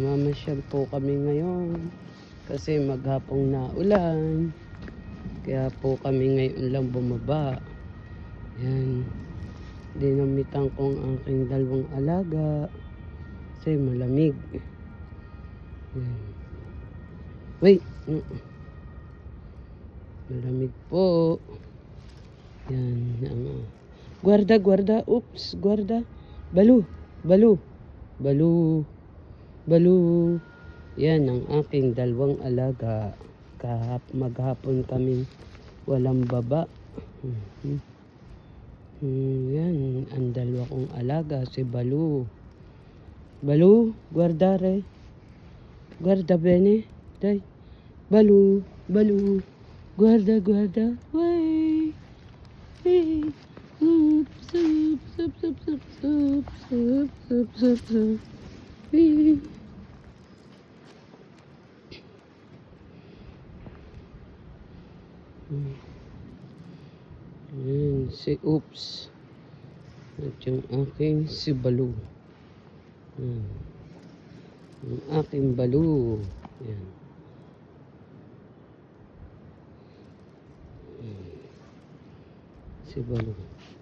Mamasyal po kami ngayon kasi maghapong na ulan. Kaya po kami ngayon lang bumaba. Yan. Dinamitan ko ang aking dalawang alaga kasi malamig. Yan. Wait. Malamig po. Yan. Guarda, guarda. Oops, guarda. Balu, balu, balu. Balu. Yan ang aking dalawang alaga. Maghapon kami walang baba. Yan ang dalawa kong alaga, si Balu. Balu, guarda re. Guarda bene. Day. Balu, Balu. Guarda, guarda. Way. Hey. Oops, oops, oops, oops, oops, oops, oops, oops, oops. Hey. Ayan, si Oops. At yung aking si Balu. Yung aking Balu. Ayan. Si Balu.